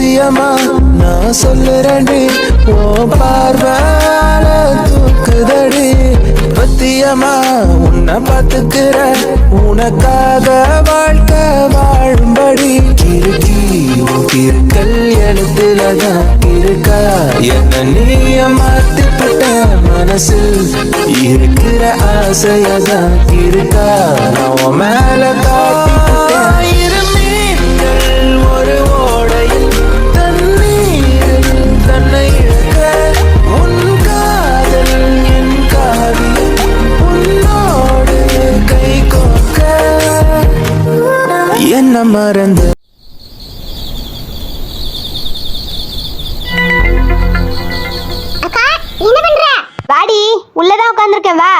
சத்தியமா நான் சொல்லுறேன்டி, ஓ பார்வால தூக்குதடி. பத்தியமா உன்னை பார்த்துக்கிற, உனக்காக வாழ்க்கை வாழும்படி. கிறுக்கி கிறுக்கல் எழுத்துலதான் இருக்கா, என்ன நீய மாத்திப்பட்ட மனசில் இருக்கிற ஆசையதான் இருக்கா. நான் மேல காத்திப்பட்டேன். ஒரு ஓடையில் தண்ணீரில் தன்னை இழக்க, உன் காதல் என் காவியம் உன்னோடு கை கோக்க. என்ன மறந்த அக்கா என்ன பண்ற? வாடி, உள்ளதான் உட்காந்துருக்கேன், வா.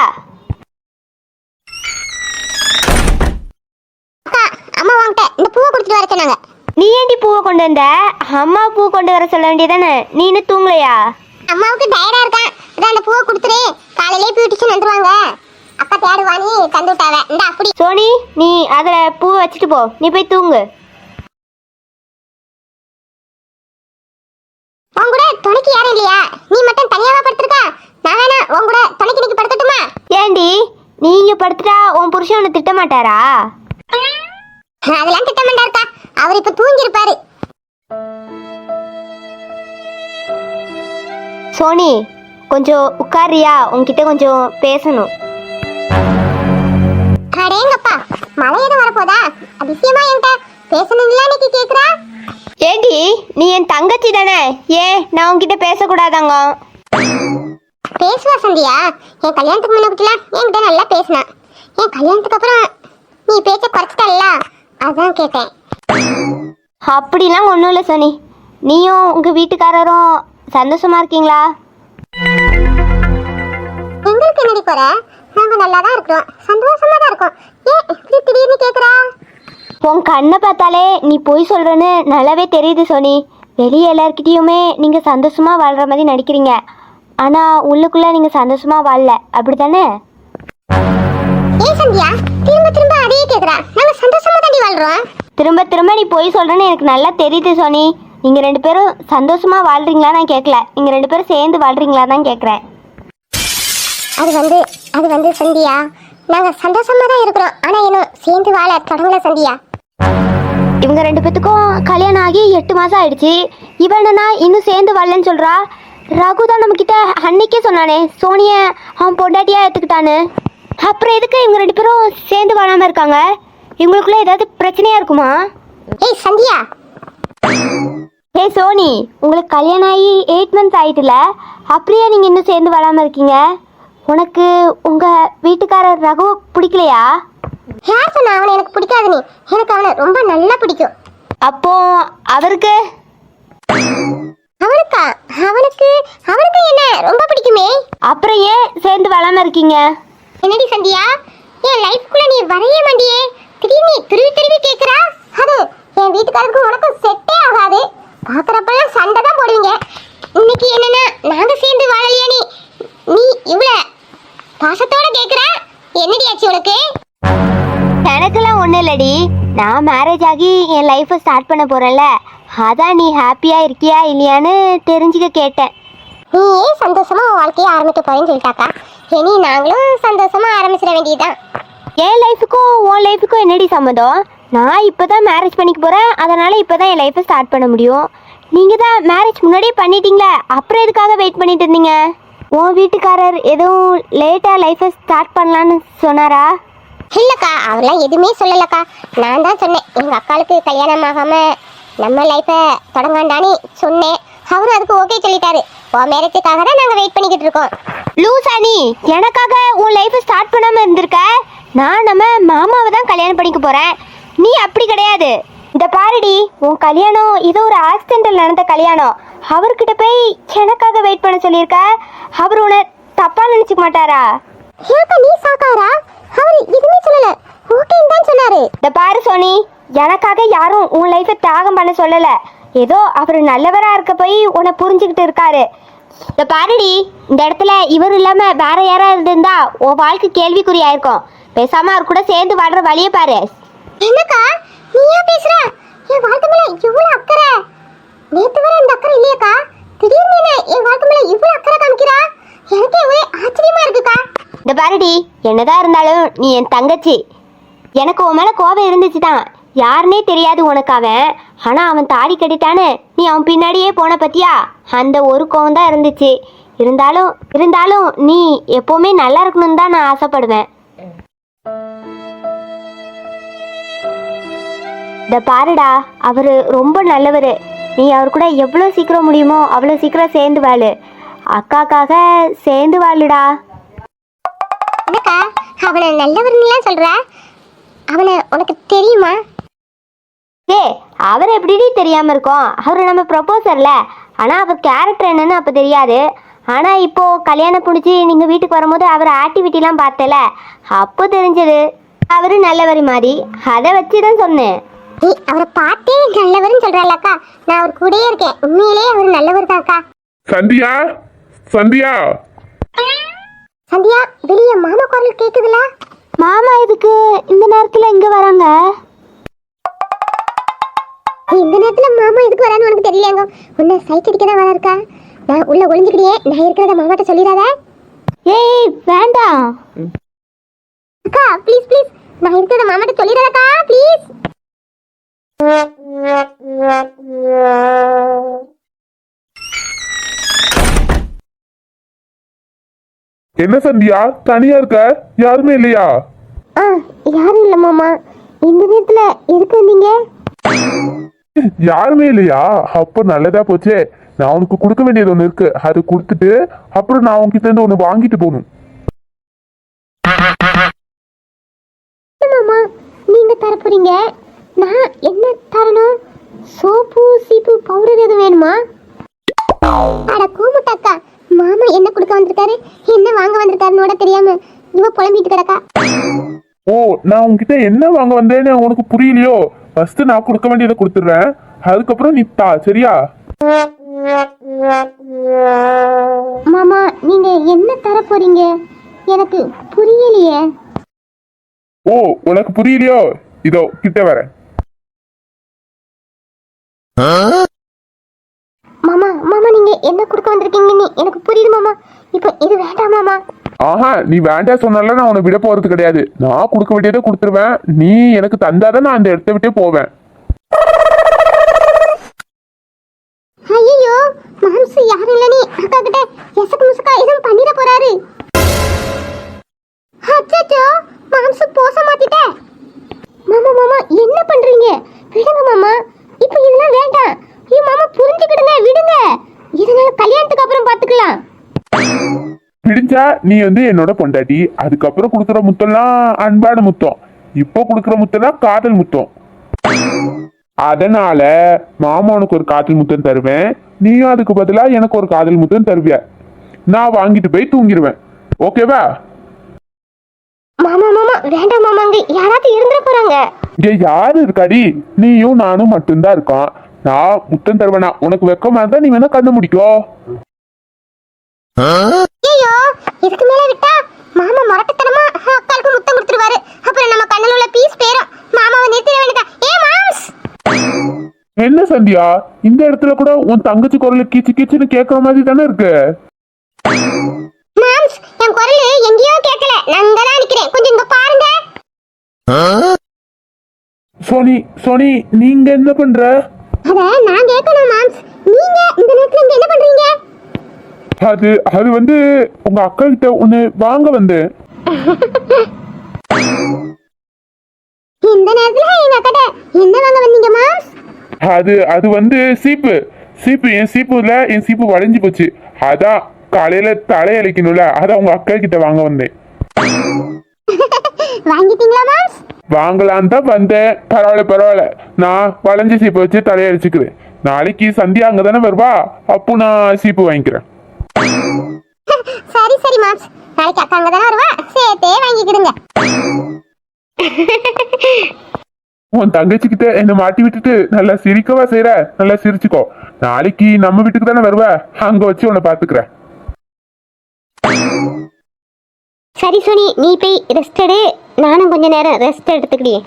அக்கா அம்மா வாங்கிட்ட இந்த பூவை கொடுத்துட்டு வர சொன்னாங்க. நீ ஏண்டி பூவை கொண்டு வந்த? அம்மா பூ கொண்டு வர சொல்ல வேண்டியதானே, நீ இன்னும் தூங்கலையா? அம்மாவுக்கு டயர்டா இருக்கான், அதான் அந்த பூவை கொடுத்துரு, காலையிலே பியூட்டிஷன் வந்துருவாங்க. அக்கா தேடுவானி தந்து விட்டாவ. இந்த அப்படி சோனி, நீ அதில் பூவை வச்சுட்டு போ, நீ போய் தூங்கு. உன் கூட துணைக்கு யாரும் இல்லையா? நீ மட்டும் தனியாவா படுத்திருக்கா? நான் வேணா உன் கூட துணைக்கு நிக்க படுக்கட்டுமா? ஏண்டி, நீங்க படுத்துட்டா உன் புருஷன் உன்னை திட்ட மாட்டாரா? அதெல்லாம் திட்ட மாட்டாருக்கா, அவர் இப்ப தூங்கி இருப்பாரு. சோனி, கொஞ்சம் உட்காரியா, உன்கிட்ட கொஞ்சம் பேசணும். அடேங்கப்பா, மழை எதுவும் வரப்போதா? அதிசயமா என்கிட்ட பேசணுங்களா இன்னைக்கு கேக்குறா? ஏண்டி, நீ என் தங்கச்சி தானே, ஏன் நான் உன்கிட்ட பேசக்கூடாதாங்க? பேசுவா சந்தியா, என் கல்யாணத்துக்கு முன்னாடிலாம் என்கிட்ட நல்லா பேசினா. என் கல்யாணத்துக்கு அப்புறம் நீ பேச்ச குறைச்சிட்டல்ல, அதான் கேட்டேன். அப்படிலாம் ஒன்றும் இல்லை சோனி, நீயும் உங்கள் வீட்டுக்காரரும் சந்தோஷமா இருக்கீங்களா? எங்களுக்கு என்னடி குறை? நாங்க நல்லா தான் இருக்கிறோம், சந்தோஷமா தான் இருக்கோம். ஏன் இப்படி திடீர்னு கேக்குறா? உன் கண்ணை பார்த்தாலே நீ பொய் சொல்கிறேன்னு நல்லாவே தெரியுது சோனி. வெளியே எல்லாருக்கிட்டேயுமே நீங்கள் சந்தோஷமாக வாழ்கிற மாதிரி நடிக்கிறீங்க, ஆனால் உள்ளுக்குள்ளே நீங்கள் சந்தோஷமாக வாழல, அப்படி தானே? ஏன் சந்தியா திரும்ப திரும்ப அதையே கேக்குறா? நாங்க சந்தோஷமா தாண்டி வாழ்றோம். திரும்ப திரும்ப நீ பொய் சொல்கிறேன்னு எனக்கு நல்லா தெரியுது சோனி. நீங்கள் ரெண்டு பேரும் சந்தோஷமாக வாழ்கிறீங்களா நான் கேட்கல, நீங்கள் ரெண்டு பேரும் சேர்ந்து வாழ்கிறீங்களா தான் கேட்குறேன். அது வந்து சந்தியா, நாங்க சந்தோஷமா தான் இருக்கிறோம், ஆனா இன்னும் சேர்ந்து வாழ தொடங்கல சந்தியா. இவங்க ரெண்டு பேத்துக்கும் கல்யாணம் ஆகி 8 மாதம் ஆயிடுச்சு. இவனா இன்னும் சேர்ந்து வரலன்னு சொல்கிறா. ரகு தான் நம்மக்கிட்ட அன்னைக்கே சொன்னானே சோனியை அவன் பொண்டாட்டியாக எடுத்துக்கிட்டான்னு. அப்புறம் எதுக்கு இவங்க ரெண்டு பேரும் சேர்ந்து வாழாமல் இருக்காங்க? இவங்களுக்குள்ள ஏதாவது பிரச்சனையாக இருக்குமா? ஏய் சந்தியா. ஏய் சோனி, உங்களுக்கு கல்யாணம் ஆகி 8 மந்த்ஸ் ஆயிட்டுல, அப்படியே நீங்கள் இன்னும் சேர்ந்து வாழாமல் இருக்கீங்க? உனக்கு உங்கள் வீட்டுக்காரர் ரகு பிடிக்கலையா? யார் சொன்னா அவனை எனக்கு பிடிக்காதுன்னு? எனக்கு அவனை ரொம்ப நல்லா பிடிக்கும். அப்போ அவருக்கு அவனுக்கு என்ன ரொம்ப பிடிக்குமே. அப்புறம் ஏன் சேர்ந்து வாழாமல் இருக்கீங்க? என்னடி சந்தியா, என் லைஃப்குள்ள நீ வரைய மாட்டியே, திடீர்னு திருவி கேக்குறா? அது என் வீட்டுக்காரருக்கு உனக்கும் செட்டே ஆகாது. பாக்குறப்பெல்லாம் சண்டை தான் போடுவீங்க. இன்னைக்கு என்னன்னா நாங்க சேர்ந்து வாழலையா? நீ இவ்வளவு பாசத்தோட கேக்குறா? என்னடி ஆச்சு உனக்கு? எனக்கெல்லாம் ஒன்றும் இல்லடி, நான் மேரேஜ் ஆகி என் லைஃப்பை ஸ்டார்ட் பண்ண போகிறேன்ல, அதான் நீ ஹாப்பியாக இருக்கியா இல்லையான்னு தெரிஞ்சுக்க கேட்டேன். நீ ஏன் சந்தோஷமா உன் வாழ்க்கையை ஆரம்பிக்க போறேன்னு சொல்லிட்டாக்கா, இனி நாங்களும் சந்தோஷமா ஆரம்பிச்சிட வேண்டியதுதான். என் லைஃபுக்கும் உன் லைஃபுக்கும் என்னடி சம்மதம்? நான் இப்போ தான் மேரேஜ் பண்ணிக்க போகிறேன், அதனால் இப்போ தான் என் லைஃப்பை ஸ்டார்ட் பண்ண முடியும். நீங்கள் தான் மேரேஜ் முன்னாடியே பண்ணிட்டீங்களே, அப்புறம் எதுக்காக வெயிட் பண்ணிட்டு இருந்தீங்க? உன் வீட்டுக்காரர் எதுவும் லேட்டாக லைஃப்பை ஸ்டார்ட் பண்ணலான்னு சொன்னாரா? இல்லக்கா, அவெல்லாம் எதுவுமே சொல்லலக்கா. நான் தான் சொன்னேன் எங்க அக்காளுக்கு கல்யாணம் ஆகாம நம்ம லைஃபை தொடங்காண்டான்னு சொன்னேன். அவரும் அதுக்கு ஓகே சொல்லிட்டாரு. உன் மேரேஜுக்காக தான் நாங்கள் வெயிட் பண்ணிக்கிட்டு இருக்கோம். லூசானி, எனக்காக உன் லைஃப்பை ஸ்டார்ட் பண்ணாமல் இருந்திருக்க. நான் நம்ம மாமாவை தான் கல்யாணம் பண்ணிக்க போகிறேன், நீ அப்படி கிடையாது. இந்த பாருடி, உன் கல்யாணம் ஏதோ ஒரு ஆக்சிடென்டில் நடந்த கல்யாணம். அவர்கிட்ட போய் எனக்காக வெயிட் பண்ண சொல்லியிருக்க, அவர் உன்னை தப்பாக நினச்சிக்க மாட்டாரா? ஏக்கா நீ சாக்காரா? அவர் எதுவுமே சொல்லல, ஓகேன்னு தான் சொன்னாரு. இந்த பாரு சோனி, எனக்காக யாரும் உன் லைஃப்பை தியாகம் பண்ண சொல்லலை. ஏதோ அவர் நல்லவராக இருக்க போய் உன்னை புரிஞ்சுக்கிட்டு இருக்காரு. இந்த பாருடி, இந்த இடத்துல இவர் இல்லாமல் வேற யாராவது இருந்தா உன் வாழ்க்கை கேள்விக்குறி ஆயிருக்கும். பேசாம அவர் கூட சேர்ந்து வாழ்ற வழியை பாரு. என்னக்கா நீயா பேசுற? என் வாழ்க்கை மேல இவ்வளவு அக்கறை? நேத்து வரை இந்த அக்கறை இல்லையக்கா, திடீர்னு என்ன என் வாழ்க்கை மேல இவ்வளவு அக்கறை காமிக்கிறா? எனக்கே ஒரே ஆச்சரியமா இருக்குக்கா. இந்த பாருடி, என்னதான் இருந்தாலும் நீ என் தங்கச்சி. எனக்கு உன் மேலே கோபம் இருந்துச்சு தான், யாருன்னே தெரியாது உனக்கு அவன். ஆனால் அவன் தாடி கட்டிட்டான்னு நீ அவன் பின்னாடியே போன பத்தியா, அந்த ஒரு கோவம் தான் இருந்துச்சு. இருந்தாலும் நீ எப்போவுமே நல்லா இருக்கணும்னு தான் நான் ஆசைப்படுவேன். இந்த பாருடா, அவர் ரொம்ப நல்லவர். நீ அவர் கூட எவ்வளோ சீக்கிரம் முடியுமோ அவ்வளோ சீக்கிரம் சேர்ந்து வாழு. அக்காக்காக சேர்ந்து வாழுடா. என்னக்கா அவனை நல்லவர்னுலாம் சொல்ற? அவனை உனக்கு தெரியுமா? அவர் எப்படி தெரியாமல் இருக்கோம், அவர் நம்ம ப்ரொபோசர்ல. ஆனால் அவர் கேரக்டர் என்னன்னு அப்போ தெரியாது. ஆனால் இப்போது கல்யாணம் பிடிச்சி நீங்கள் வீட்டுக்கு வரும்போது அவர் ஆக்டிவிட்டிலாம் பார்த்தல, அப்போ தெரிஞ்சது அவர் நல்லவர் மாதிரி. அதை வச்சு தான் சொன்னேன். நீ அவரை பார்த்தே நல்லவர்னு சொல்றல்லக்கா, நான் அவர் கூடயே இருக்கேன். உண்மையிலேயே அவர் நல்லவர் தான்க்கா. சந்தியா, சந்தியா, சந்தியா, வெளிய மாமா குரல் கேக்குதுல? மாமா இதுக்கு இந்த நேரத்தில் இங்கே வராங்க? இந்த நேரத்துல மாமா எதுக்கு வரான்னு உனக்கு தெரியலங்க. உன்னை சைட் அடிக்க தான் வராருக்கா. நான் உள்ள ஒளிஞ்சுக்கிட்டே, நான் இருக்கிறத மாமாட்ட சொல்லிடாத. ஏய் வேண்டாம் அக்கா ப்ளீஸ் ப்ளீஸ், நான் இருக்கிறத மாமாட்ட சொல்லிடாதக்கா ப்ளீஸ். என்ன சந்தியா தனியா இருக்க? யாருமே இல்லையா? யாரும் இல்ல மாமா. இந்த நேரத்துல எதுக்கு வந்தீங்க? யாருமே இல்லையா? அப்ப நல்லதா போச்சே. நான் உனக்கு கொடுக்க வேண்டியது ஒண்ணு இருக்கு, அது கொடுத்துட்டு அப்புறம் நான் உன்கிட்ட இருந்து ஒண்ணு வாங்கிட்டு போகணும். மாமா நீங்க தர போறீங்க? நான் என்ன தரணும்? சோப்பு சீப்பு பவுடர் எதுவும் வேணுமா? அட கூமுட்டாக்கா, மாமா என்ன கொடுக்க வந்திருக்காரு, என்ன வாங்க வந்திருக்காருன்னு தெரியாம இவ புலம்பிட்டு கிடக்கா. ஓ, நான் உன்கிட்ட என்ன வாங்க வந்தேன்னு உனக்கு புரியலையோ? ஃபர்ஸ்ட் நான் கொடுக்க வேண்டியதை கொடுத்துடுறேன், அதுக்கப்புறம் நீ தா, சரியா? மாமா நீங்க என்ன தர போறீங்க? எனக்கு புரியலையே. ஓ, உனக்கு புரியலையோ? இதோ கிட்ட வரேன். மாமா மாமா நீங்க என்ன கொடுக்க வந்திருக்கீங்கன்னு எனக்கு புரியுது மாமா. இப்போ இது வேண்டாம் மாமா. ஆஹா, நீ வேண்டாம் சொன்னால நான் உன்னை விட போறது கிடையாது. நான் கொடுக்க வேண்டியதை கொடுத்துருவேன், நீ எனக்கு தந்தாதான் நான் அந்த இடத்த விட்டே போவேன். ஐயோ மாம்சு யாரும் இல்லனே அக்கா கிட்ட எசக்கு முசக்கா எதுவும் பண்ணிட போறாரு. அச்சச்சோ, மாம்சு போச மாத்திட்ட. மாமா மாமா என்ன பண்றீங்க? விடுங்க மாமா, இப்போ இதெல்லாம் வேண்டாம். ஐயோ மாமா புரிஞ்சுக்கிடுங்க, விடுங்க. இதனால கல்யாணத்துக்கு அப்புறம் பாத்துக்கலாம். பிடிச்சா நீ என்னோட பொண்டாட்டி, அதுக்கப்புறம் கொடுக்குற முத்தம்லாம் அன்பான முத்தம், இப்போ கொடுக்குற முத்தம்லாம் காதல் முத்தம். அதனால மாமா உனக்கு ஒரு காதல் முத்தம் தருவேன், நீயும் அதுக்கு பதிலா எனக்கு ஒரு காதல் முத்தம் தருவிய. நான் வாங்கிட்டு போய் தூங்கிடுவேன், ஓகேவா? மாமா மாமா வேண்டாம் மாமாங்க, யாராவது இருந்துட போறாங்க. இங்க யாரு இருக்காடி? நீயும் நானும் மட்டும்தான் இருக்கோம். நான் முத்தம் தருவேனா? உனக்கு வெக்கமா இருந்தா நீ வேணா கண்ணு முடிக்கோ. ஐயோ இதுக்கு மேல விட்டா மாமா மரட்டத்தனமா அக்காளுக்கு முத்தம் கொடுத்துருவாரு. அப்புறம் நம்ம கண்ணுல உள்ள பீஸ் பேரும் மாமாவை நிறுத்திட வேண்டியதா. ஏ மாம்ஸ், என்ன சந்தியா, இந்த இடத்துல கூட உன் தங்கச்சி குரல் கீச்சு கீச்சுன்னு கேட்கற மாதிரி தானே இருக்கு. மாம்ஸ் என் குரல் எங்கேயோ கேட்கல, நான் இங்க தான் நிக்கிறேன், கொஞ்சம் இங்க பாருங்க. சோனி சோனி, நீங்க என்ன பண்ற? அத நான் கேட்கணும் மாம்ஸ், நீங்க இந்த நேரத்துல இங்க என்ன பண்றீங்க? அது உங்க அக்கா கிட்ட ஒண்ணு வாங்க வந்தேன். இந்த நேரத்துல எங்க அக்கட என்ன வாங்க வந்தீங்க மாம்ஸ்? அது சீப்பு என் சீப்பு வளைஞ்சு போச்சு, அதான் காலையில தலையழைக்கணும்ல, அதான் உங்க அக்கா கிட்ட வாங்க வந்தேன். வாங்கிட்டீங்களா மாம்ஸ்? வாங்கலான்னு தான் வந்தேன். பரவாயில்ல, நான் வளைஞ்ச சீப்பை வச்சு தலையடிச்சுக்கிறேன். நாளைக்கு சந்தியா அங்க தானே வருவா, அப்போ நான் சீப்பு வாங்கிக்கிறேன். சரி மாம்ஸ், நாளைக்கு அக்கா அங்க தானே வருவா, சேர்த்தே வாங்கிக்கிடுங்க. உன் தங்கச்சி கிட்ட என்ன மாட்டி விட்டுட்டு நல்லா சிரிக்கவா செய்யற? நல்லா சிரிச்சுக்கோ. நாளைக்கு நம்ம வீட்டுக்கு தானே வருவ, அங்க வச்சு உன்னை பாத்துக்கிறேன். சரி சோனி, நீ போய் ரெஸ்ட் எடு, நானும் கொஞ்ச நேரம் ரெஸ்ட் எடுத்துக்கிட்டே.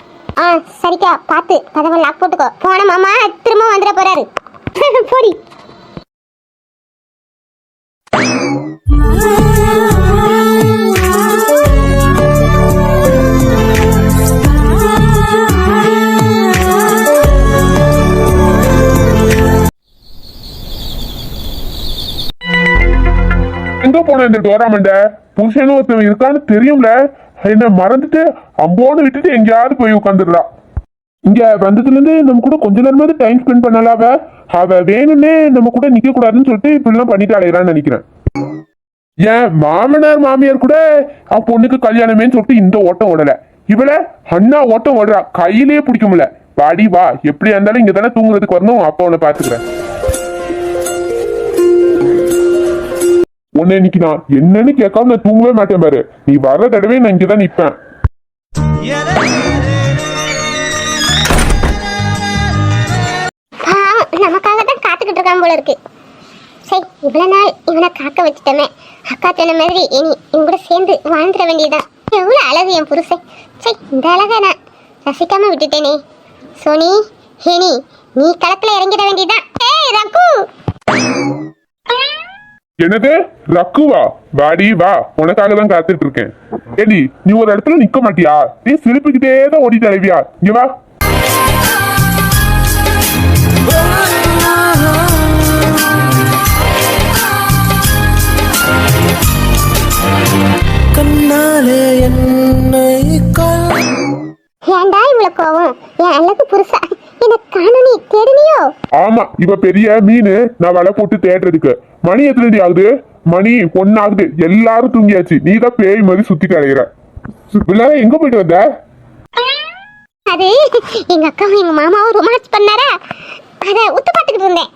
சரிக்கா, பார்த்து கதவை லாக் போட்டுக்கோ, போன மாமா திரும்ப வந்துட போறாரு. போடி. எங்க போன இந்த டோராமண்ட புருஷனும் ஒருத்தன் இருக்கான்னு தெரியும்ல, என்ன மறந்துட்டு அம்போன்னு விட்டுட்டு எங்கேயாவது போய் உட்காந்துடுறா. இங்க வந்ததுல இருந்து நம்ம கூட கொஞ்ச நேரமாவது டைம் ஸ்பெண்ட் பண்ணலாம். அவ வேணும்னே நம்ம கூட நிக்க கூடாதுன்னு சொல்லிட்டு இப்படி எல்லாம் பண்ணிட்டு அலையிறான்னு நினைக்கிறேன். ஏன் மாமனார் மாமியார் கூட அவன் பொண்ணுக்கு கல்யாணமேன்னு சொல்லிட்டு இந்த ஓட்டம் ஓடல, இவள அண்ணா ஓட்டம் ஓடுறா, கையிலேயே பிடிக்க முடியல. வாடி வா, எப்படியா இருந்தாலும் இங்க தானே தூங்குறதுக்கு வரணும், அப்ப உன்னை பாத்துக்கிறேன். உன்னை இன்னைக்கு நான் என்னன்னு கேட்காம நான் தூங்கவே மாட்டேன் பாரு. நீ வர்ற தடவை நான் இங்கதான் நிப்பேன். நமக்காக தான் காத்துக்கிட்டு இருக்கான் போல இருக்கு. சரி, இவ்வளவு நாள் இவனை காக்க வச்சுட்டோமே, அக்கா சொன்ன மாதிரி இனி இவன் கூட சேர்ந்து வாழ்ந்துட வேண்டியதுதான். எவ்வளவு அழகு என் புருஷன். சரி, இந்த அழகை நான் ரசிக்காம விட்டுட்டேனே. சோனி, ஹேனி, நீ களத்துல இறங்கிட வேண்டியதுதான். ஏய் ரகு, என்னது ரக்குவா? வாடி வா, உனக்காக தான் காத்துட்டு இருக்கேன். ஏடி, நீ ஒரு இடத்துல நிக்க மாட்டியா? நீ சிரிப்புக்கிட்டே தான் ஓடி தலைவியா, இங்க வா. கண்ணாலே என்னை ஏண்டா இவ்வளவு கோவம்? என் அழகு புருஷா, எனக்கு காணும் நீ தேடுனியோ? ஆமா, இவ பெரிய மீன், நான் வலை போட்டு தேடுறதுக்கு. மணி எத்தனை ஆகுது? மணி 1 ஆகுது. எல்லாரும் தூங்கியாச்சு, நீ தான் பேய் மாதிரி சுத்திட்டு அலையிற. எங்க போயிட்டு வந்த? அது எங்க அக்காவும் எங்க மாமாவும் ரொமான்ஸ் பண்ணாரா, அத உத்து பாத்துக்கிட்டு இருந்தேன்.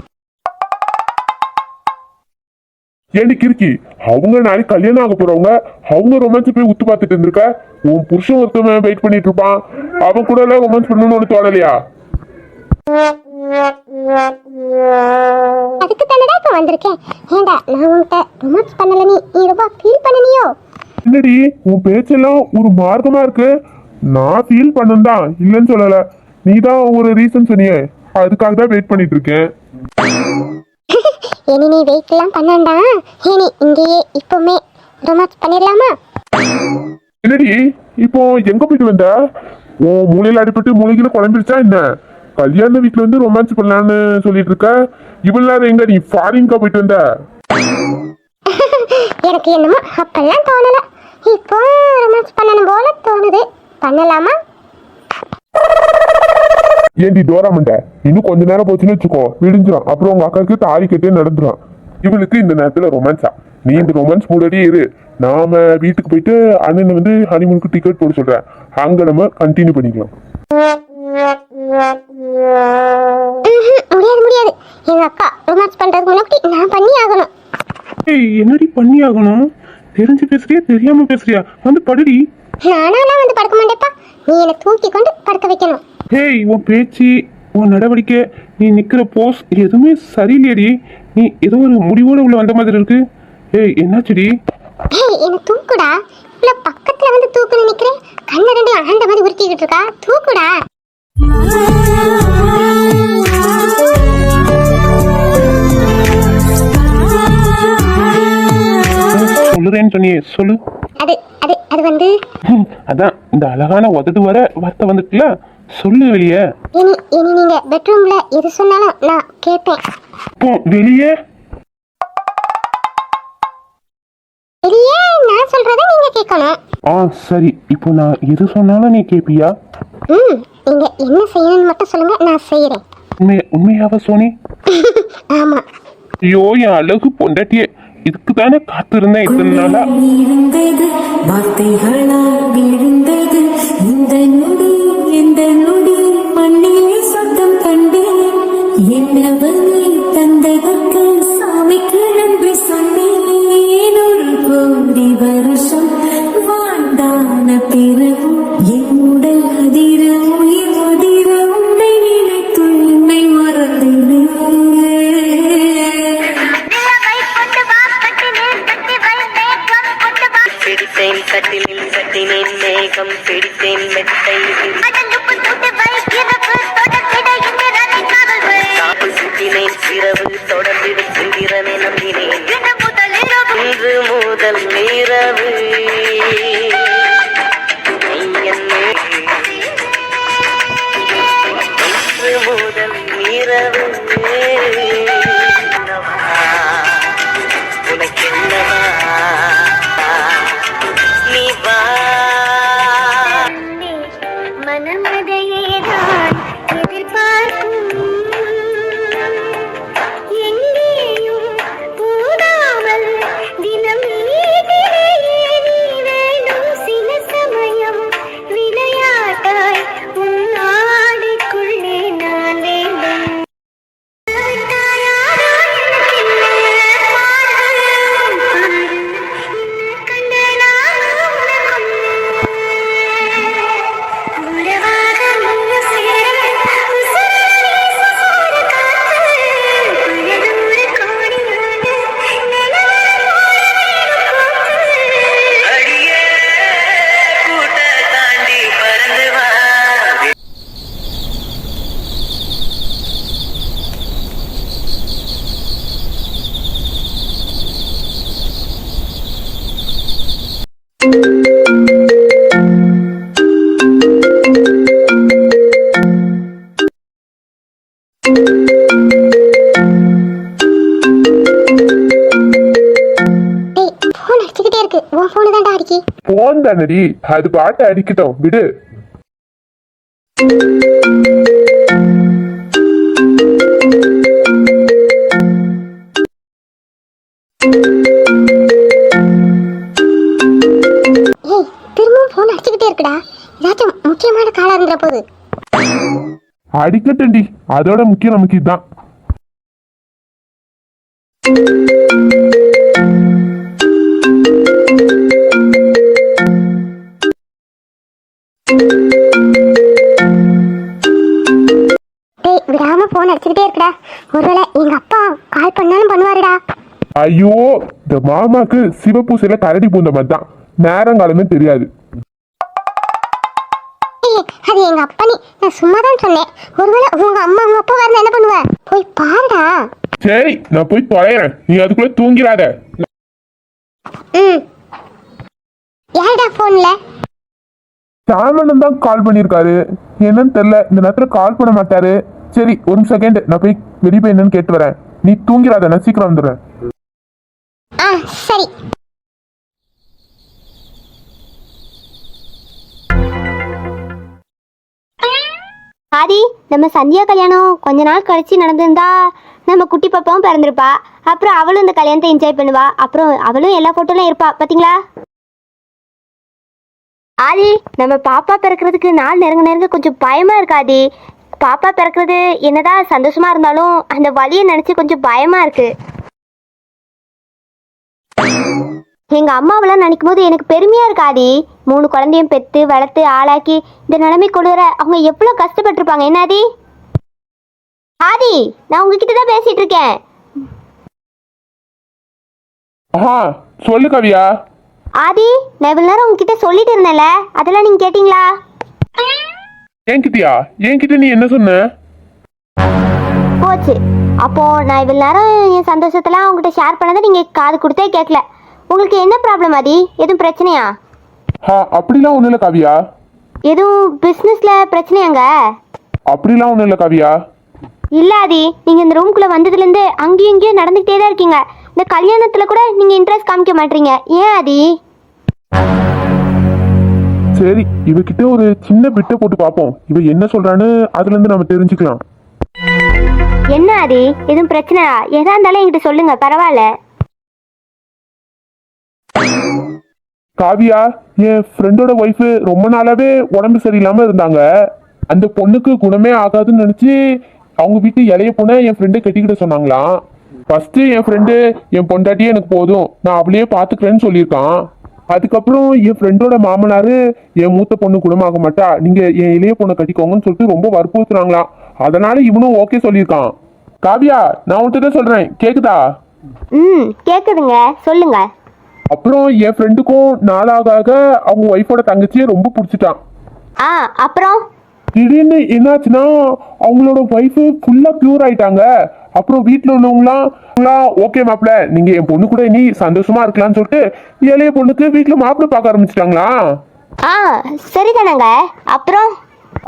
ஏண்டி கிறுக்கி, அவங்க நாளைக்கு கல்யாணம் ஆக போறவங்க, அவங்க ரொமான்ஸ் போய் உத்து பார்த்துட்டு இருந்திருக்க. உன் புருஷன் ஒருத்தவன் வெயிட் பண்ணிட்டு இருப்பான், அவன் கூட எல்லாம் ரொமான்ஸ் பண்ணணும்னு தோணலையா? அதுக்கு தானடா இப்ப வந்திருக்கேன். ஏண்டா நான் உன்கிட்ட ரொமான்ஸ் பண்ணல, நீ ரொம்ப ஃபீல் பண்ணனியோ? என்னடி உன் பேச்செல்லாம் ஒரு மார்க்கமா இருக்கு. நான் ஃபீல் பண்ணதான், இல்லைன்னு சொல்லல. நீ தான் ஒரு ரீசன் சொன்னியே, அதுக்காக தான் வெயிட் பண்ணிட்டு இருக்கேன். இனி நீ வெயிட் எல்லாம் பண்ணாண்டா, இனி இங்கேயே இப்பவுமே ரொமான்ஸ் பண்ணிடலாமா? என்னடி இப்போ எங்க போயிட்டு வந்த? உன் மூளையில அடிபட்டு மூளைக்குள்ள குழம்பிருச்சா என்ன? கல்யாண வீட்டுல வந்து ரொமான்ஸ் பண்ணலான்னு சொல்லிட்டு இருக்க. இவ்வளவு நேரம் எங்க நீ ஃபாரின்கா போயிட்டு வந்த? எனக்கு என்னமோ அப்பெல்லாம் தோணல, இப்போ ரொமான்ஸ் பண்ணணும் போல தோணுது. பண்ணலாமா? ஏண்டி டோராமண்ட, இன்னும் கொஞ்ச நேரம் போச்சுன்னு வச்சுக்கோ, விடிஞ்சிடும். அப்புறம் உங்க அக்காவுக்கு தாலி கட்டே நடந்துடும். இவளுக்கு இந்த நேரத்துல ரொமான்ஸா? நீ இந்த ரொமான்ஸ் மூடடியே இரு. நாம வீட்டுக்கு போயிட்டு அண்ணன் வந்து ஹனிமூனுக்கு டிக்கெட் போட சொல்றேன், அங்க நம்ம கண்டினியூ பண்ணிக்கலாம். முடியாது முடியாது, எங்க அக்கா ரொமான்ஸ் பண்றதுக்கு முன்னாடி நான் பண்ணி ஆகணும். ஏய், என்னடி பண்ணி ஆகணும்? தெரிஞ்சு பேசுறியா தெரியாம பேசுறியா? வந்து படுடி. நானாலாம் வந்து படுக்க மாட்டேப்பா, நீ என்னை தூக்கி கொண்டு படுக்க வைக்கணும். ஏய், உன் பேச்சு, உன் நடவடிக்கை, நீ நிக்கிற போஸ் எதுவுமே சரியில்லையடி. நீ ஏதோ ஒரு முடிவோட உள்ள வந்த மாதிரி இருக்கு. ஏய், என்னாச்சுடி? ஏய், என்ன தூக்குடா. இவ்வளவு பக்கத்துல வந்து தூக்குன்னு நிக்கிறேன், கண்ணை ரெண்டு ஆண்ட மாதிரி உருட்டிக்கிட்டு இருக்கா. தூக்குடா. சொல்லுறேன்னு சொன்னியே, சொல்லு. அது அது அது வந்து அதான் இந்த அழகான உதடு வர வார்த்தை வந்துட்டுல, சொல்லு வெளியே. இனி இனி நீங்க பெட்ரூம்ல எது சொன்னாலும் நான் கேட்பேன். இப்போ வெளியே வெளியே நான் சொல்றதை நீங்க கேட்கணும். சரி, இப்போ நான் எது சொன்னாலும் நீ கேப்பியா? நீங்க என்ன செய்யணும்னு மட்டும் சொல்லுங்க, நான் செய்யறேன். உண்மையாவா சோனி? ஆமா. ஐயோ, என் அழகு பொண்டாட்டியே, இதுக்கு தானே காத்திருந்தேன் இத்தனை நாளா. இருந்தது வார்த்தைகளால் விழுந்தது இந்த நொடி, இந்த நொடி மண்ணிலே சொந்தம் கண்டேன். என்னவனை தந்ததற்கு சாமிக்கு நன்றி சொன்னேன். ஒரு கோடி வருஷம் வாழ்ந்தான பிறகு என் உடல் அதிர உயிர் அதிர உன்னை நினைத்து என்னை மறந்தேன். பிடித்தேன் கட்டிலில் கட்டினேன் மேகம் பிடித்தேன் மெத்தை சுட்டினேன் தொடர்ந்து சிந்திரனை நம்பினேன் இன்று முதல் இரவு இன்று முதல் இரவு உனக்கென்னவா நீ வா மனமதையேதான் எதிர்பார்க்கும் எங்கேயும் போடாமல் தினம் நீதிலேயே நீ வேண்டும் சில சமயம் விளையாட்டாய் உன் ஆடைக்குள்ளே நான் வேண்டும் அடியே கூட்ட தாண்டி பறந்து வா போன் அடிச்சுக்கிட்டே இருக்கு உன் போனு தான்டா அடிக்கி போன் தானடி, அது பாட்டு அடிக்கட்டும் விடு. ஏய் திரும்பவும் போன் அடிச்சுக்கிட்டே இருக்குடா ஏதாச்சும் முக்கியமான காலா இருந்துற போது அடிக்கட்டும்டி, அதோட முக்கியம் நமக்கு இதுதான். டேய் விடாம போன் அடிச்சுக்கிட்டே இருக்குடா ஒருவேளை எங்க அப்பா கால் பண்ணாலும் பண்ணுவாருடா ஐயோ, இந்த மாமாக்கு சிவப்பூசையில கரடி பூந்த மாதிரி தான், நேரங்காலமே தெரியாது. ஏய், அது எங்க அப்பா நீ நான் சும்மா தான் சொன்னேன் ஒருவேளை உங்க அம்மா உங்க அப்பா வரணும் என்ன பண்ணுவ போய் பாருடா சரி, நான் போய் தொலைறேன், நீ அதுக்குள்ள தூங்கிறாத. ம் யாருடா போன்ல சாமனன் தான் கால் பண்ணியிருக்காரு, என்னன்னு தெரியல, இந்த நேரத்துல கால் பண்ண மாட்டாரு. சரி ஒரு செகண்ட், நான் போய் வெளியே போய் என்னன்னு கேட்டு வரேன். நீ தூங்கிறாத, நான் சீக்கிரம் வந்துடுறேன். ஆ சரி ஆதி, நம்ம சந்தியா கல்யாணம் கொஞ்ச நாள் கழிச்சு நடந்திருந்தா நம்ம குட்டி பாப்பாவும் பிறந்திருப்பா. அப்புறம் அவளும் இந்த கல்யாணத்தை என்ஜாய் பண்ணுவா. அப்புறம் அவளும் எல்லா போட்டோலாம் இருப்பா, பாத்தீங்களா? ஆதி, நம்ம பாப்பா பிறக்கிறதுக்கு நாள் நெருங்க நெருங்க கொஞ்சம் பயமா இருக்காதி. பாப்பா பிறக்கிறது என்னதான் சந்தோஷமா இருந்தாலும் அந்த வலியை நினைச்சு கொஞ்சம் பயமா இருக்கு. எங்க அம்மாவெல்லாம் நினைக்கும் போது எனக்கு பெருமையா இருக்காதி. 3 குழந்தையும் பெத்து வளர்த்து ஆளாக்கி இந்த நிலைமை கொண்டு வர அவங்க எவ்வளவு கஷ்டப்பட்டிருப்பாங்க. என்ன ஆதி? ஆதி, நான் உங்ககிட்ட தான் பேசிட்டு இருக்கேன். ஆஹா, சொல்லு கவியா. ஆதி, நான் இவ்வளவு நேரம் உங்ககிட்ட சொல்லிட்டு இருந்தேன்ல, அதெல்லாம் நீங்க கேட்டீங்களா? என்கிட்டயா? என்கிட்ட நீ என்ன சொன்ன? போச்சு. அப்போ நான் இவ்வளவு நேரம் என் சந்தோஷத்தெல்லாம் உங்ககிட்ட ஷேர் பண்ணதை நீங்க காது கொடுத்தே கேட்கல. உங்களுக்கு என்ன ப்ராப்ளம் ஆதி? எதுவும் பிரச்சனையா? அப்படிலாம் ஒண்ணும் இல்ல கவியா. எதுவும் பிசினஸ்ல பிரச்சனையாங்க? அப்படிலாம் ஒண்ணும் இல்ல கவியா. இல்ல ஆதி, நீங்க இந்த ரூம்குள்ள வந்ததுல இருந்து அங்கேயும் இங்கேயும் நடந்துகிட்டே தான் இருக்கீங்க. இந்த கல்யாணத்துல கூட நீங்க இன்ட்ரெஸ்ட் காமிக்க மாட்டீங்க. ஏன் ஆதி? சரி, இவகிட்ட ஒரு சின்ன பிட்டை போட்டு பார்ப்போம், இவ என்ன சொல்றான்னு அதுல இருந்து நம்ம தெரிஞ்சுக்கலாம். என்ன ஆதி, எதுவும் பிரச்சனையா? எதா இருந்தாலும் என்கிட்ட சொல்லுங்க, பரவாயில்ல. காவியா, என் ஃப்ரெண்டோட ஒய்ஃபு ரொம்ப நாளாவே உடம்பு சரியில்லாம இருந்தாங்க. அந்த பொண்ணுக்கு குணமே ஆகாதுன்னு நினைச்சு அவங்க வீட்டு இளைய பொண்ணை என் ஃப்ரெண்டை கட்டிக்கிட்ட சொன்னாங்களாம். ஃபர்ஸ்ட் என் ஃப்ரெண்டு என் பொண்டாட்டியே எனக்கு போதும், நான் அவளையே பாத்துக்கிறேன்னு சொல்லியிருக்கான். அதுக்கப்புறம் என் ஃப்ரெண்டோட மாமனாரு என் மூத்த பொண்ணு குணமாக மாட்டா, நீங்க என் இளைய பொண்ணை கட்டிக்கோங்கன்னு சொல்லிட்டு ரொம்ப வற்புறுத்துறாங்களாம். அதனால இவனும் ஓகே சொல்லியிருக்கான். காவியா, நான் உன்கிட்ட தான் சொல்றேன், கேக்குதா? கேக்குதுங்க, சொல்லுங்க. அப்புறம் என் ஃப்ரெண்டுக்கும் நாளாக அவங்க ஒய்ஃபோட தங்கச்சியை ரொம்ப பிடிச்சிட்டான். அப்புறம் திடீர்னு என்னாச்சுன்னா அவங்களோட ஒய்ஃபு ஃபுல்லா க்யூர் ஆயிட்டாங்க. அப்புறம் வீட்டுல உள்ளவங்களாம் ஓகே மாப்பிள்ள நீங்க என் பொண்ணு கூட நீ சந்தோஷமா இருக்கலாம்னு சொல்லிட்டு இளைய பொண்ணுக்கு வீட்டுல மாப்பிள்ள பார்க்க ஆரம்பிச்சிட்டாங்களா? ஆ சரிதானங்க.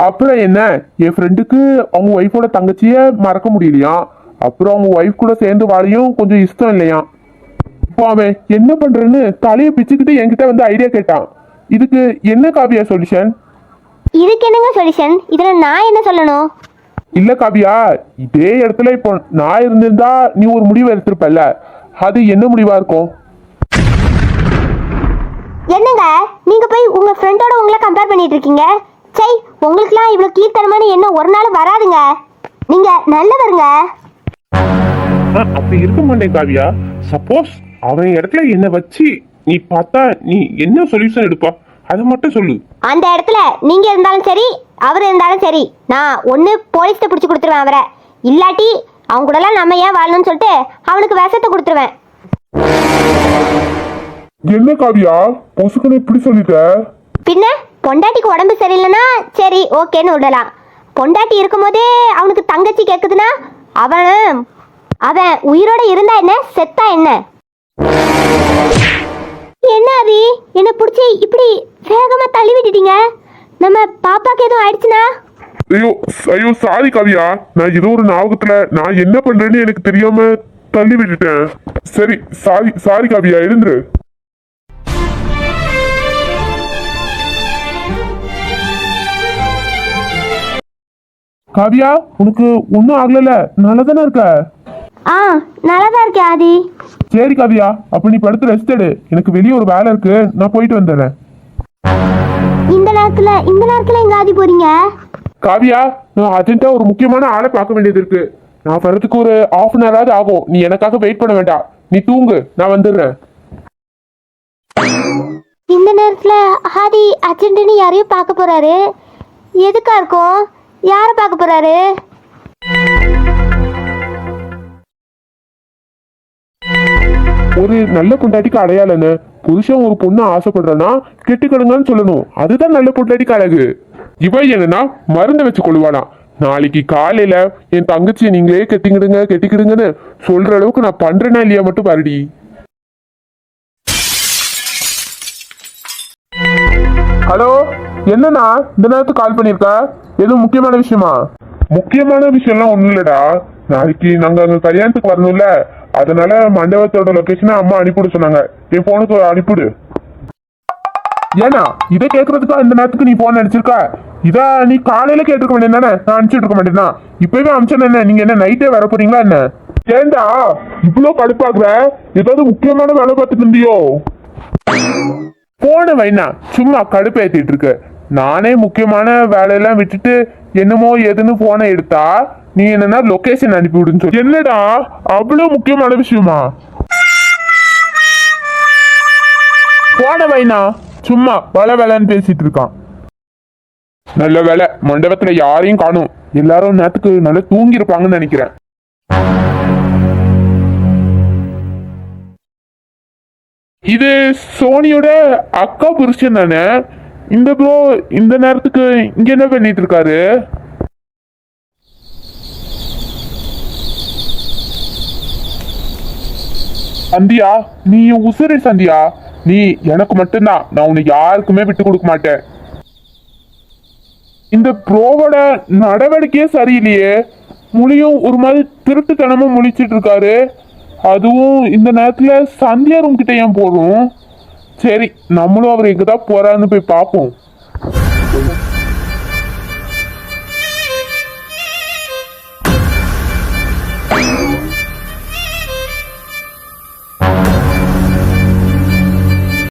அப்புறம் என்ன, என் ஃப்ரெண்டுக்கு அவங்க ஒய்ஃபோட தங்கச்சிய மறக்க முடியலையா, அப்புறம் அவங்க ஒய்ஃப் கூட சேர்ந்து வாழையும் கொஞ்சம் இஷ்டம் இல்லையா. இப்போ அவன் என்ன பண்றேன்னு தலையை பிச்சுக்கிட்டு என்கிட்ட வந்து ஐடியா கேட்டான். இதுக்கு என்ன காவியா சொல்யூஷன்? இதுக்கு என்னங்க சொல்யூஷன்? இதுல நான் என்ன சொல்லணும்? இல்ல காவியா, இதே இடத்துல இப்போ நான் இருந்திருந்தா நீ ஒரு முடிவு எடுத்திருப்பல்ல, அது என்ன முடிவா இருக்கும்? என்னங்க நீங்க போய் உங்க ஃப்ரெண்டோட உங்களை கம்பேர் பண்ணிட்டு இருக்கீங்க? சை, உங்களுக்குலாம் இவ்வளவு கீழ்த்தனமான எண்ணம் ஒரு நாள் வராதுங்க. நீங்க நல்லவருங்க. அப்படி இருக்க மாட்டேன் காவியா. சப்போஸ் அவன் இடத்துல என்ன வச்சு நீ பார்த்தா நீ என்ன சொல்யூஷன் எடுப்பா, அதை மட்டும் சொல்லு. அந்த இடத்துல நீங்க இருந்தாலும் சரி அவர் இருந்தாலும் சரி, நான் ஒண்ணு போலீஸ்ட பிடிச்சு கொடுத்துருவேன் அவரை, இல்லாட்டி அவங்க கூட எல்லாம் நம்ம ஏன் வாழணும்னு சொல்லிட்டு அவனுக்கு விஷத்தை கொடுத்துருவேன். என்ன காவியா பொசுக்குன்னு இப்படி சொல்லிட்ட? பின்ன பொண்டாட்டிக்கு உடம்பு சரியில்லைன்னா சரி ஓகேன்னு விடலாம். பொண்டாட்டி இருக்கும்போதே அவனுக்கு தங்கச்சி கேட்குதுன்னா அவன் உயிரோட இருந்தா என்ன செத்தா என்ன? என்ன அவி என்ன பிடிச்சி இப்படி வேகமா தள்ளி விட்டுட்டீங்க? நம்ம பாப்பாக்கு எதுவும் ஆயிடுச்சுனா? ஐயோ சாரி காவியா, நான் ஏதோ ஒரு ஞாபகத்துல நான் என்ன பண்றேன்னு எனக்கு தெரியாம தள்ளி விட்டுட்டேன். சரி சாரி காவியா, எழுந்துரு. காவியா, உனக்கு ஒன்னும் ஆகல, நல்லதானே இருக்க? ஆ நல்லாதான் இருக்கேன் ஆதி. சரி காவியா, அப்ப நீ படுத்து ரெஸ்ட் எடு, எனக்கு வெளியே ஒரு வேலை இருக்கு, நான் போயிட்டு வந்துடுறேன். இந்த நேரத்துல எங்க ஆதி போறீங்க? காவியா, நான் அர்ஜென்ட்டா ஒரு முக்கியமான ஆளை பார்க்க வேண்டியது இருக்கு. நான் வர்றதுக்கு ஒரு ½ அன் ஹவர் ஆகும். நீ எனக்காக வெயிட் பண்ண வேண்டாம், நீ தூங்கு, நான் வந்துடுறேன். இந்த நேரத்துல ஆதி அர்ஜென்ட்னு யாரையும் பார்க்க போறாரு. எதுக்கா இருக்கும்? யாரை பார்க்க போறாரு? ஒரு நல்ல பொண்டாட்டிக்கு அடையாளன்னு புருஷன் ஒரு பொண்ணு ஆசைப்படுறனா கெட்டுக்கடுங்கன்னு சொல்லணும். அதுதான் நல்ல பொண்டாட்டிக்கு அழகு. இவ என்னன்னா மருந்து வச்சு கொள்வானா. நாளைக்கு காலையில என் தங்கச்சியை நீங்களே கெட்டிக்கிடுங்கன்னு சொல்ற அளவுக்கு நான் பண்றேனா இல்லையா மட்டும் பாருடி. ஹலோ, என்னண்ணா இந்த நேரத்துக்கு கால் பண்ணிருக்க? எதுவும் முக்கியமான விஷயமா? முக்கியமான விஷயம்லாம் ஒண்ணும் இல்லடா, நாளைக்கு நாங்க அங்க கல்யாணத்துக்கு வரணும்ல, அதனால மண்டபத்தோட லொகேஷனை அம்மா அனுப்பிவிட சொன்னாங்க. என் போனுக்கு அனுப்பிவிடு. ஏன்னா இதை கேட்கறதுக்கா இந்த நேரத்துக்கு நீ போன் அடிச்சிருக்க? இத நீ காலையில கேட்டுருக்க வேண்டிய தானே, நான் அனுப்பிச்சுட்டு இருக்க மாட்டேன்னா. இப்பவே அனுப்பிச்சேன் என்ன, நீங்க என்ன நைட்டே வர போறீங்களா என்ன? ஏண்டா இவ்வளவு கடுப்பாக்குற? ஏதாவது முக்கியமான வேலை பார்த்துட்டு இருந்தியோ? போன வைனா சும்மா கடுப்பு ஏத்திட்டு இருக்கு. நானே முக்கியமான வேலையெல்லாம் விட்டுட்டு என்னமோ எதுன்னு போனை எடுத்தா நீ என்னன்னா லொகேஷன் அனுப்பி விடுன்னு சொல்லி. என்னடா அவ்வளவு முக்கியமான விஷயமா? போன வைனா சும்மா வேலைன்னு பேசிட்டு இருக்கான். நல்ல வேலை, மண்டபத்துல யாரையும் காணும். எல்லாரும் நேரத்துக்கு நல்லா தூங்கி இருப்பாங்கன்னு நினைக்கிறேன். இது சோனியோட அக்கா புருஷன் தானே? இந்த ப்ரோ இந்த நேரத்துக்கு இங்க என்ன பண்ணிட்டு இருக்காரு? சந்தியா, நீ உசுறு சந்தியா, நீ எனக்கு மட்டும்தான், நான் உன்னை யாருக்குமே விட்டு கொடுக்க மாட்டேன். இந்த ப்ரோவோட நடவடிக்கையே சரியில்லையே, முழியும் ஒரு மாதிரி திருட்டுத்தனமும் முழிச்சிட்டு இருக்காரு. அதுவும் இந்த நேரத்துல சந்தியா ரூம் கிட்ட ஏன் போறோம்? சரி, நம்மளும் அவர் எங்கதான் போறான்னு போய் பார்ப்போம்.